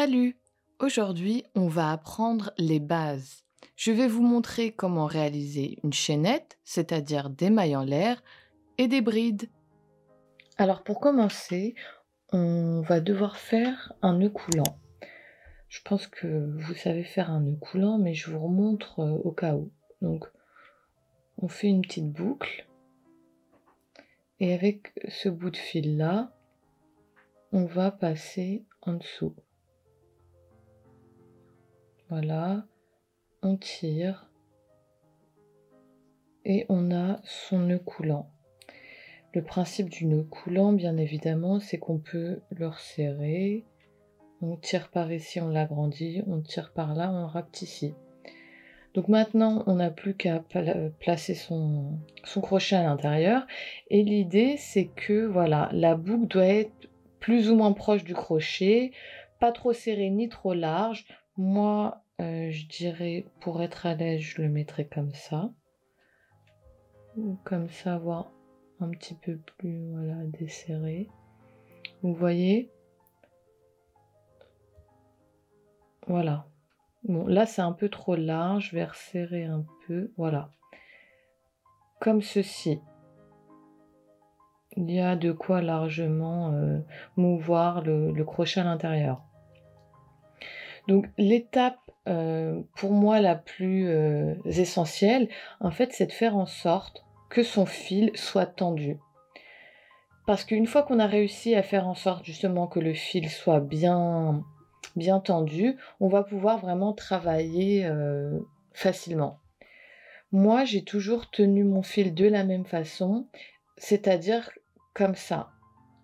Salut! Aujourd'hui, on va apprendre les bases. Je vais vous montrer comment réaliser une chaînette, c'est-à-dire des mailles en l'air et des brides. Alors pour commencer, on va devoir faire un nœud coulant. Je pense que vous savez faire un nœud coulant, mais je vous remontre au cas où. Donc on fait une petite boucle et avec ce bout de fil là, on va passer en dessous. Voilà, on tire et on a son nœud coulant. Le principe du nœud coulant, bien évidemment, c'est qu'on peut le resserrer. On tire par ici, on l'agrandit, on tire par là, on rapetissit. Donc maintenant, on n'a plus qu'à placer son crochet à l'intérieur. Et l'idée, c'est que voilà, la boucle doit être plus ou moins proche du crochet, pas trop serrée ni trop large. Moi, je dirais, pour être à l'aise, je le mettrai comme ça. Ou comme ça, voire un petit peu plus, voilà, desserré. Vous voyez? Voilà. Bon, là, c'est un peu trop large. Je vais resserrer un peu. Voilà. Comme ceci. Il y a de quoi largement mouvoir le crochet à l'intérieur. Donc, l'étape, pour moi, la plus essentielle, en fait, c'est de faire en sorte que son fil soit tendu. Parce qu'une fois qu'on a réussi à faire en sorte justement que le fil soit bien tendu, on va pouvoir vraiment travailler facilement. Moi, j'ai toujours tenu mon fil de la même façon, c'est-à-dire comme ça.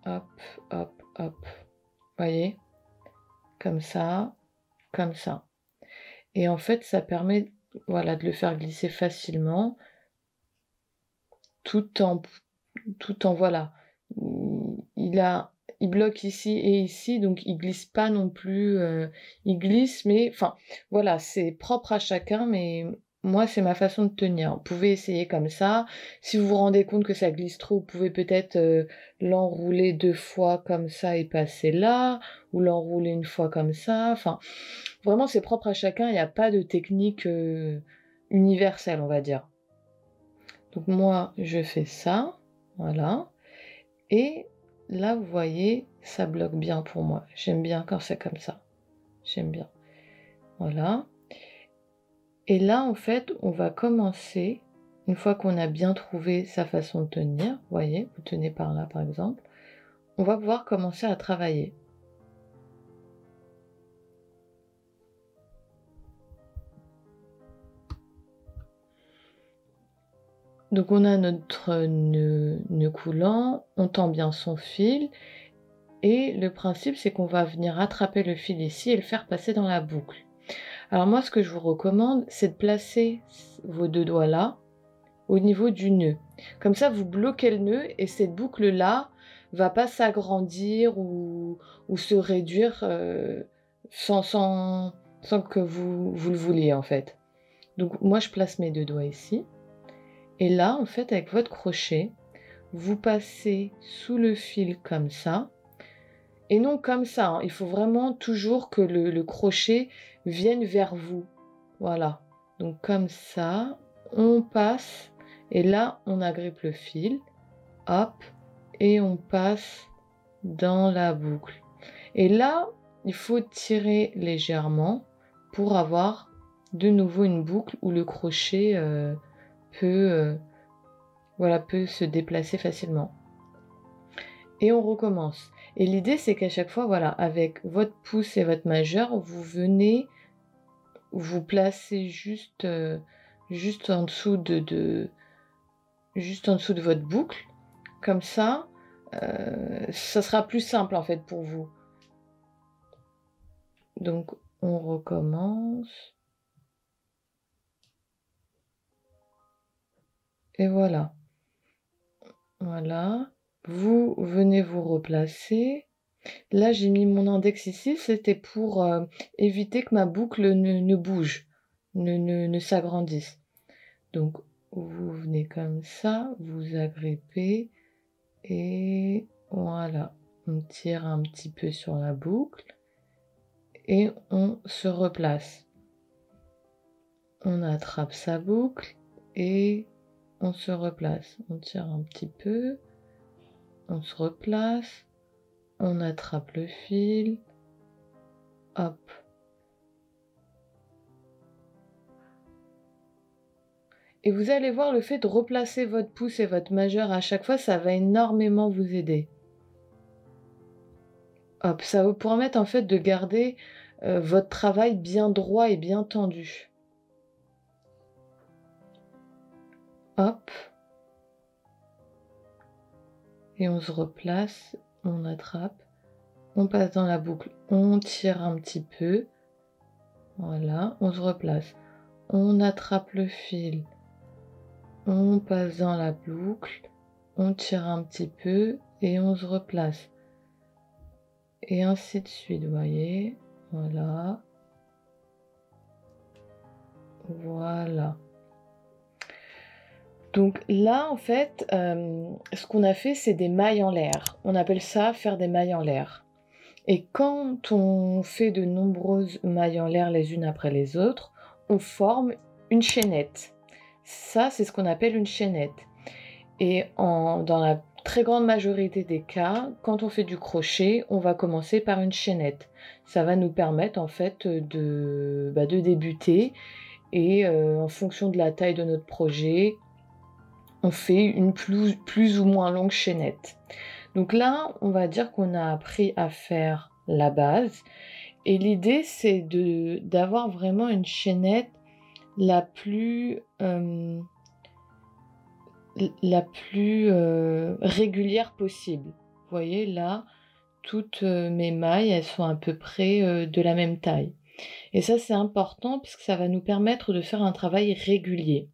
Hop, hop, hop. Voyez? Comme ça, comme ça. Et en fait, ça permet, voilà, de le faire glisser facilement, tout en voilà. Il bloque ici et ici, donc il glisse pas non plus. Il glisse, mais enfin, voilà, c'est propre à chacun, mais moi, c'est ma façon de tenir. Vous pouvez essayer comme ça. Si vous vous rendez compte que ça glisse trop, vous pouvez peut-être l'enrouler 2 fois comme ça et passer là, ou l'enrouler une fois comme ça. Enfin, vraiment, c'est propre à chacun. Il n'y a pas de technique universelle, on va dire. Donc moi, je fais ça, voilà. Et là, vous voyez, ça bloque bien pour moi. J'aime bien quand c'est comme ça. J'aime bien. Voilà. Et là, en fait, on va commencer, une fois qu'on a bien trouvé sa façon de tenir, vous voyez, vous tenez par là, par exemple, on va pouvoir commencer à travailler. Donc on a notre nœud coulant, on tend bien son fil, et le principe c'est qu'on va venir attraper le fil ici et le faire passer dans la boucle. Alors moi ce que je vous recommande c'est de placer vos 2 doigts là au niveau du nœud. Comme ça vous bloquez le nœud et cette boucle là va pas s'agrandir ou se réduire sans que vous le vouliez en fait. Donc moi je place mes 2 doigts ici. Et là, en fait, avec votre crochet, vous passez sous le fil comme ça. Et non comme ça, hein. Il faut vraiment toujours que le crochet vienne vers vous. Voilà. Donc comme ça, on passe. Et là, on agrippe le fil. Hop. Et on passe dans la boucle. Et là, il faut tirer légèrement pour avoir de nouveau une boucle où le crochet peut se déplacer facilement. Et on recommence. Et l'idée, c'est qu'à chaque fois, voilà, avec votre pouce et votre majeur, vous venez vous placer juste en dessous juste en dessous de votre boucle. Comme ça, ça sera plus simple en fait pour vous. Donc, on recommence. Et voilà. Voilà. Vous venez vous replacer. Là, j'ai mis mon index ici, c'était pour éviter que ma boucle ne bouge, ne s'agrandisse. Donc, vous venez comme ça, vous agrippez, et voilà. On tire un petit peu sur la boucle, et on se replace. On attrape sa boucle et on se replace. On tire un petit peu, on se replace, on attrape le fil, hop. Et vous allez voir, le fait de replacer votre pouce et votre majeur à chaque fois, ça va énormément vous aider. Hop, ça vous permettre en fait de garder votre travail bien droit et bien tendu. Hop. Et on se replace, on attrape, on passe dans la boucle, on tire un petit peu. Voilà, on se replace. On attrape le fil, on passe dans la boucle, on tire un petit peu et on se replace. Et ainsi de suite, vous voyez. Voilà. Voilà. Donc là, en fait, ce qu'on a fait, c'est des mailles en l'air. On appelle ça faire des mailles en l'air. Et quand on fait de nombreuses mailles en l'air les unes après les autres, on forme une chaînette. Ça, c'est ce qu'on appelle une chaînette. Et dans la très grande majorité des cas, quand on fait du crochet, on va commencer par une chaînette. Ça va nous permettre en fait de débuter et en fonction de la taille de notre projet, on fait une plus ou moins longue chaînette. Donc là, on va dire qu'on a appris à faire la base et l'idée c'est d'avoir vraiment une chaînette la plus régulière possible. Vous voyez là, toutes mes mailles, elles sont à peu près de la même taille. Et ça, c'est important puisque ça va nous permettre de faire un travail régulier.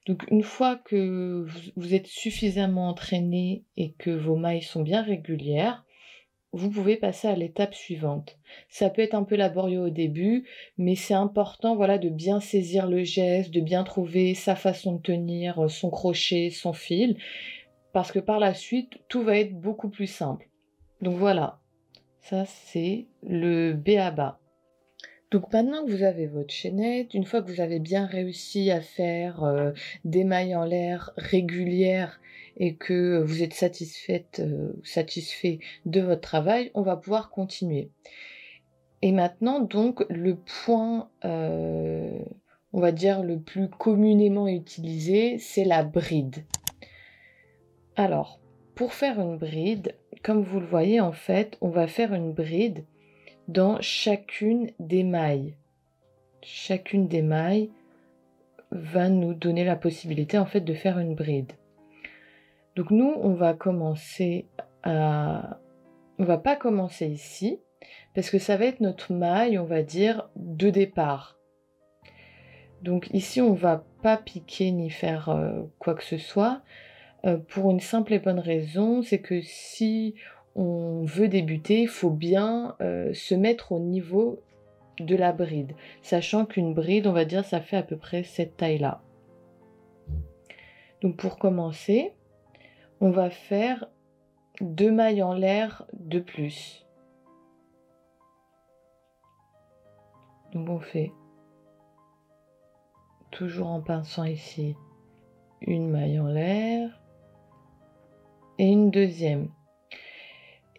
Donc une fois que vous êtes suffisamment entraîné et que vos mailles sont bien régulières, vous pouvez passer à l'étape suivante. Ça peut être un peu laborieux au début, mais c'est important, voilà, de bien saisir le geste, de bien trouver sa façon de tenir son crochet, son fil, parce que par la suite, tout va être beaucoup plus simple. Donc voilà, ça c'est le b.a-ba. Donc maintenant que vous avez votre chaînette, une fois que vous avez bien réussi à faire des mailles en l'air régulières et que vous êtes satisfait de votre travail, on va pouvoir continuer. Et maintenant donc le point, on va dire le plus communément utilisé, c'est la bride. Alors, pour faire une bride, comme vous le voyez en fait, on va faire une bride dans chacune des mailles. Chacune des mailles va nous donner la possibilité en fait de faire une bride. Donc nous, on va pas commencer ici parce que ça va être notre maille, on va dire, de départ. Donc ici, on va pas piquer ni faire quoi que ce soit pour une simple et bonne raison, c'est que si on veut débuter, il faut bien se mettre au niveau de la bride, sachant qu'une bride, on va dire, ça fait à peu près cette taille-là. Donc pour commencer, on va faire 2 mailles en l'air de plus. Donc on fait, toujours en pinçant ici, une maille en l'air et une deuxième.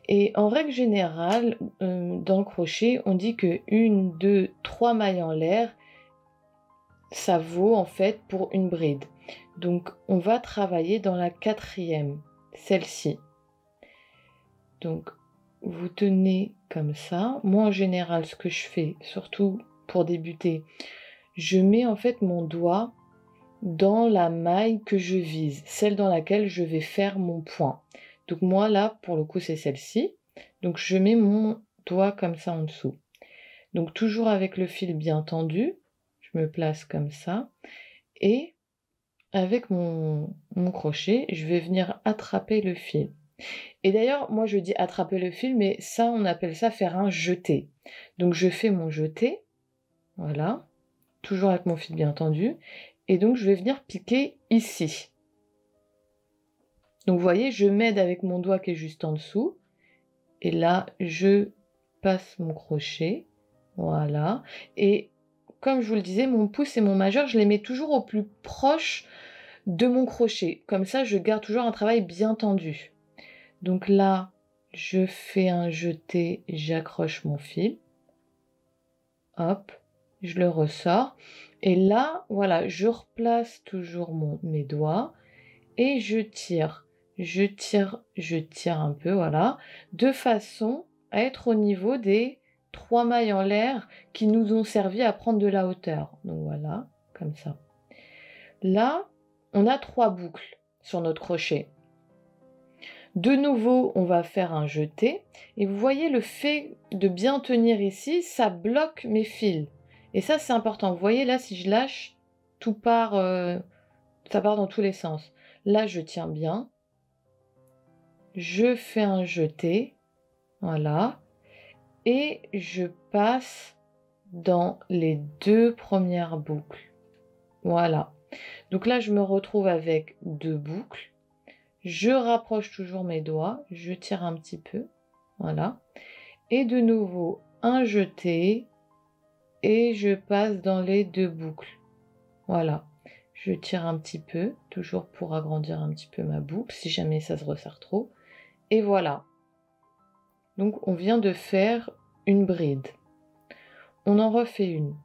Et en règle générale, dans le crochet, on dit que 1, 2, 3 mailles en l'air, ça vaut en fait pour une bride. Donc on va travailler dans la 4e, celle-ci. Donc vous tenez comme ça. Moi en général, ce que je fais, surtout pour débuter, je mets en fait mon doigt dans la maille que je vise, celle dans laquelle je vais faire mon point. Donc moi là, pour le coup, c'est celle-ci. Donc je mets mon doigt comme ça en dessous. Donc toujours avec le fil bien tendu, je me place comme ça. Et avec mon crochet, je vais venir attraper le fil. Et d'ailleurs, moi je dis attraper le fil, mais ça, on appelle ça faire un jeté. Donc je fais mon jeté, voilà, toujours avec mon fil bien tendu. Et donc je vais venir piquer ici. Donc vous voyez, je m'aide avec mon doigt qui est juste en dessous. Et là, je passe mon crochet Voilà. Et comme je vous le disais, mon pouce et mon majeur, je les mets toujours au plus proche de mon crochet. Comme ça, je garde toujours un travail bien tendu. Donc là, je fais un jeté, j'accroche mon fil. Hop, je le ressors. Et là, voilà, je replace toujours mes doigts et je tire. Je tire un peu, voilà, de façon à être au niveau des 3 mailles en l'air qui nous ont servi à prendre de la hauteur. Donc voilà, comme ça. Là, on a 3 boucles sur notre crochet. De nouveau, on va faire un jeté. Et vous voyez, le fait de bien tenir ici, ça bloque mes fils. Et ça, c'est important. Vous voyez, là, si je lâche, tout part, ça part dans tous les sens. Là, je tiens bien. Je fais un jeté. Voilà. Et je passe dans les 2 premières boucles. Voilà. Donc là, je me retrouve avec 2 boucles. Je rapproche toujours mes doigts, je tire un petit peu, voilà. Et de nouveau, un jeté, et je passe dans les 2 boucles. Voilà. Je tire un petit peu, toujours pour agrandir un petit peu ma boucle, si jamais ça se resserre trop. Et voilà. Donc, on vient de faire une bride. On en refait une.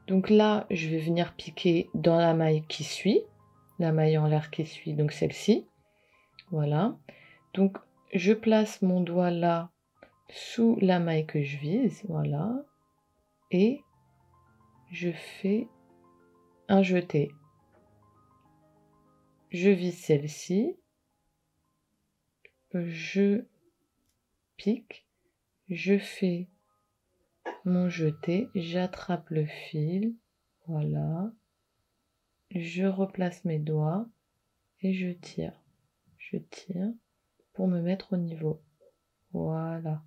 Donc là, je vais venir piquer dans la maille qui suit, la maille en l'air qui suit, donc celle-ci. Voilà. Donc, je place mon doigt là, sous la maille que je vise, voilà. Et je fais un jeté. Je vise celle-ci. Je pique. Je fais mon jeté. J'attrape le fil. Voilà. Je replace mes doigts. Et je tire. Je tire pour me mettre au niveau. Voilà.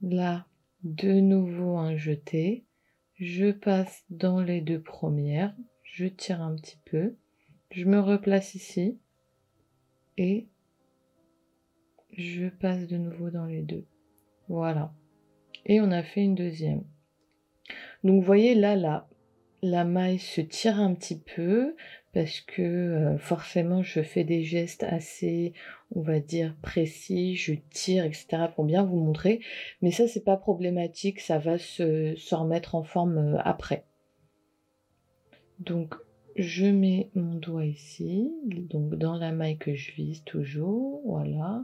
Là, de nouveau un jeté. Je passe dans les 2 premières. Je tire un petit peu. Je me replace ici. Et je passe de nouveau dans les 2. Voilà. Et on a fait une deuxième. Donc vous voyez là, la maille se tire un petit peu parce que forcément je fais des gestes assez, on va dire, précis, je tire, etc. pour bien vous montrer. Mais ça, c'est pas problématique, ça va se remettre en forme après. Donc je mets mon doigt ici, donc dans la maille que je vise toujours, voilà.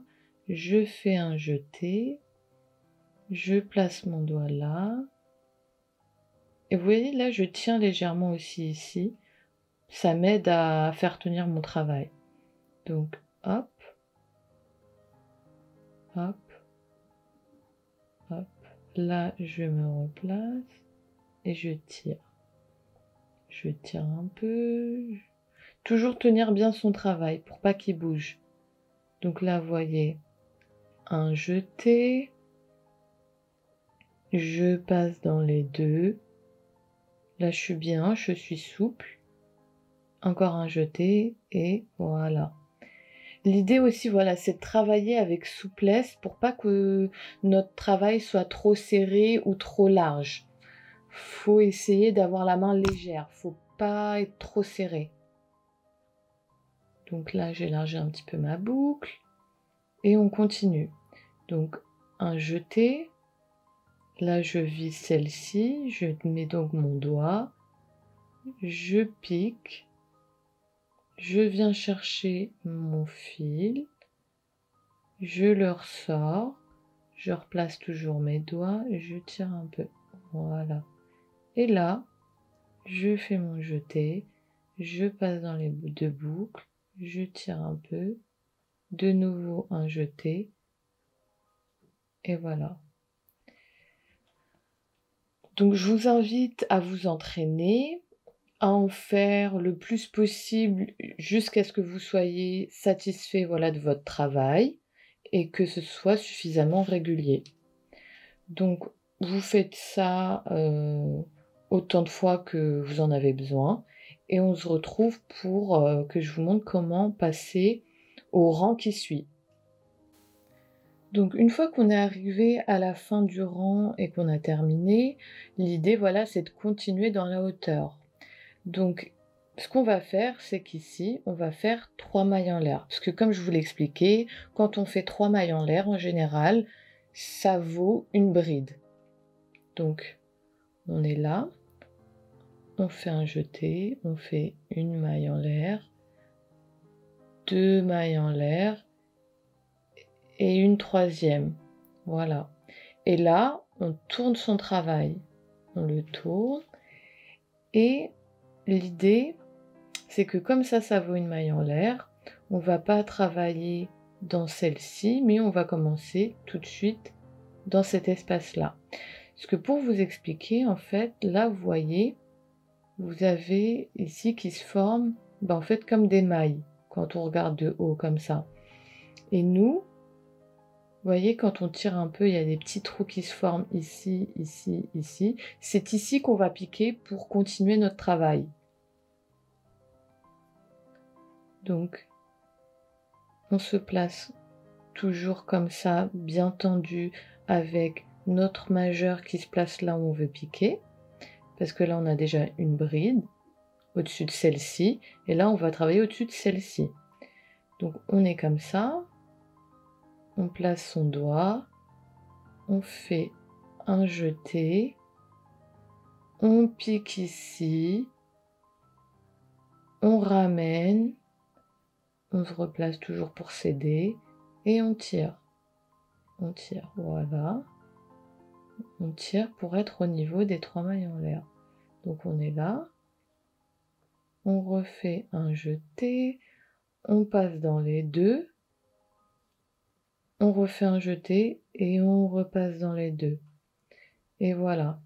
Je fais un jeté, je place mon doigt là. Et vous voyez, là, je tiens légèrement aussi ici. Ça m'aide à faire tenir mon travail. Donc, hop, hop, hop. Là, je me replace et je tire. Je tire un peu. Toujours tenir bien son travail pour pas qu'il bouge. Donc là, vous voyez, un jeté. Je passe dans les 2. Là, je suis bien, je suis souple. Encore un jeté et voilà. L'idée aussi, voilà, c'est de travailler avec souplesse pour pas que notre travail soit trop serré ou trop large. Faut essayer d'avoir la main légère, faut pas être trop serré. Donc là, j'élargis un petit peu ma boucle et on continue. Donc un jeté. Là, je vise celle-ci, je mets donc mon doigt, je pique, je viens chercher mon fil, je le ressors, je replace toujours mes doigts, je tire un peu, voilà. Et là, je fais mon jeté, je passe dans les 2 boucles, je tire un peu, de nouveau un jeté, et voilà. Donc je vous invite à vous entraîner, à en faire le plus possible jusqu'à ce que vous soyez satisfait, voilà, de votre travail et que ce soit suffisamment régulier. Donc vous faites ça autant de fois que vous en avez besoin et on se retrouve pour que je vous montre comment passer au rang qui suit. Donc une fois qu'on est arrivé à la fin du rang et qu'on a terminé, l'idée voilà, c'est de continuer dans la hauteur. Donc ce qu'on va faire, c'est qu'ici, on va faire 3 mailles en l'air. Parce que comme je vous l'ai expliqué, quand on fait 3 mailles en l'air, en général, ça vaut une bride. Donc on est là, on fait un jeté, on fait une maille en l'air, 2 mailles en l'air, et une troisième. Voilà. Et là, on tourne son travail. On le tourne. Et l'idée, c'est que comme ça vaut une maille en l'air, on va pas travailler dans celle-ci, mais on va commencer tout de suite dans cet espace-là. Parce que pour vous expliquer, en fait, là, vous voyez, vous avez ici qui se forment, en fait, comme des mailles, quand on regarde de haut, comme ça. Et nous, vous voyez, quand on tire un peu, il y a des petits trous qui se forment ici, ici, ici. C'est ici qu'on va piquer pour continuer notre travail. Donc, on se place toujours comme ça, bien tendu, avec notre majeur qui se place là où on veut piquer. Parce que là, on a déjà une bride au-dessus de celle-ci. Et là, on va travailler au-dessus de celle-ci. Donc, on est comme ça. On place son doigt. On fait un jeté, on pique ici, on ramène, on se replace toujours pour s'aider et on tire, voilà, on tire pour être au niveau des 3 mailles en l'air. Donc on est là, on refait un jeté, on passe dans les deux, on refait un jeté et on repasse dans les deux. Et voilà.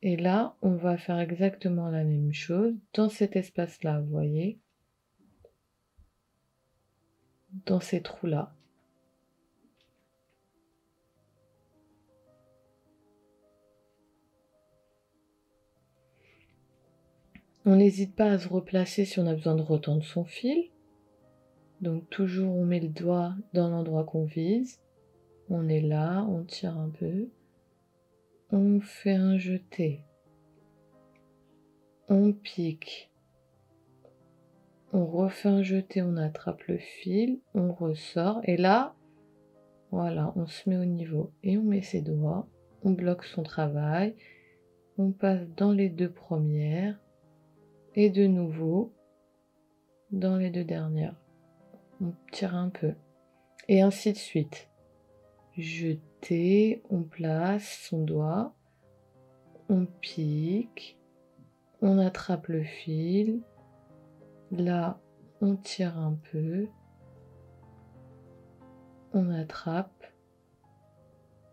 Et là, on va faire exactement la même chose dans cet espace-là, vous voyez, dans ces trous-là. On n'hésite pas à se replacer si on a besoin de retendre son fil. Donc toujours on met le doigt dans l'endroit qu'on vise. On est là, on tire un peu. On fait un jeté. On pique. On refait un jeté, on attrape le fil, on ressort. Et là, voilà, on se met au niveau. Et on met ses doigts. On bloque son travail. On passe dans les deux premières. Et de nouveau, dans les deux dernières. On tire un peu. Et ainsi de suite. Jeter, on place son doigt, on pique, on attrape le fil, là on tire un peu, on attrape,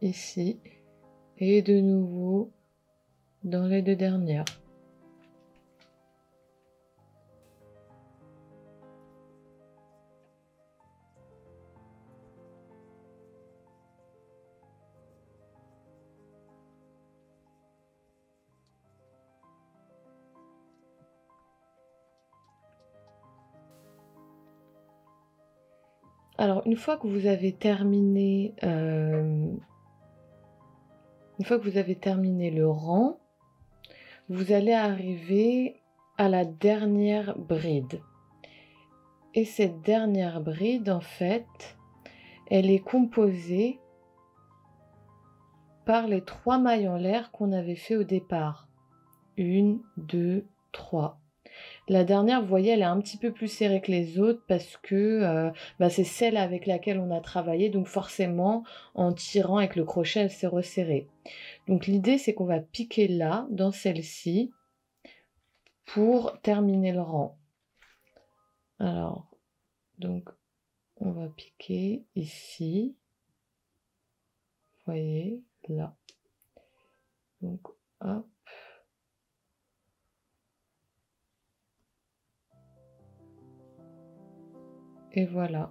ici, et de nouveau dans les deux dernières. Alors, une fois que vous avez terminé, le rang, vous allez arriver à la dernière bride. Et cette dernière bride, en fait, elle est composée par les 3 mailles en l'air qu'on avait fait au départ. 1, 2, 3. La dernière, vous voyez, elle est un petit peu plus serrée que les autres parce que c'est celle avec laquelle on a travaillé. Donc forcément, en tirant avec le crochet, elle s'est resserrée. Donc l'idée, c'est qu'on va piquer là, dans celle-ci, pour terminer le rang. Alors, donc, on va piquer ici. Vous voyez, là. Donc, hop. Et voilà.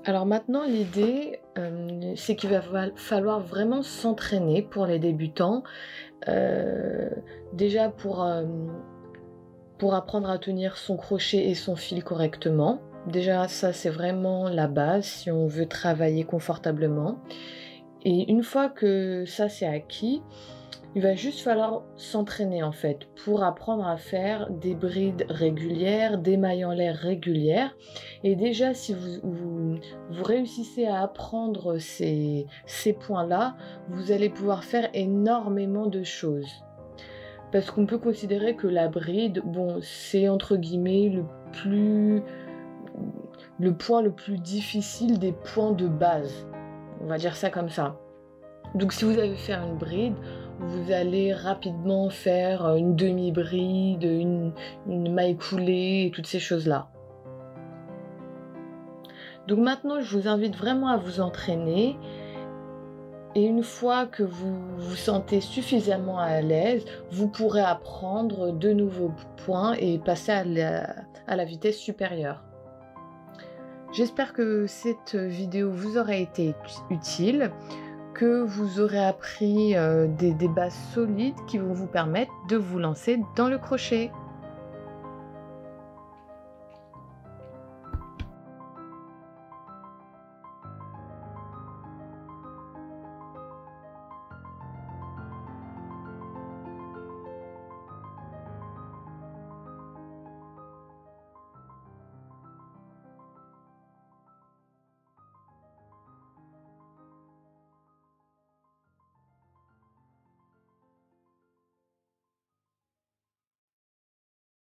Alors maintenant, l'idée, c'est qu'il va falloir vraiment s'entraîner pour les débutants. Déjà pour apprendre à tenir son crochet et son fil correctement. Déjà, ça, c'est vraiment la base si on veut travailler confortablement. Et une fois que ça, c'est acquis, il va juste falloir s'entraîner en fait pour apprendre à faire des brides régulières, des mailles en l'air régulières. Et déjà, si vous réussissez à apprendre ces points-là, vous allez pouvoir faire énormément de choses. Parce qu'on peut considérer que la bride, bon, c'est entre guillemets le point le plus difficile des points de base. On va dire ça comme ça. Donc si vous allez faire une bride, vous allez rapidement faire une demi-bride, une maille coulée et toutes ces choses-là. Donc maintenant, je vous invite vraiment à vous entraîner. Et une fois que vous vous sentez suffisamment à l'aise, vous pourrez apprendre de nouveaux points et passer à la vitesse supérieure. J'espère que cette vidéo vous aura été utile, que vous aurez appris des bases solides qui vont vous permettre de vous lancer dans le crochet.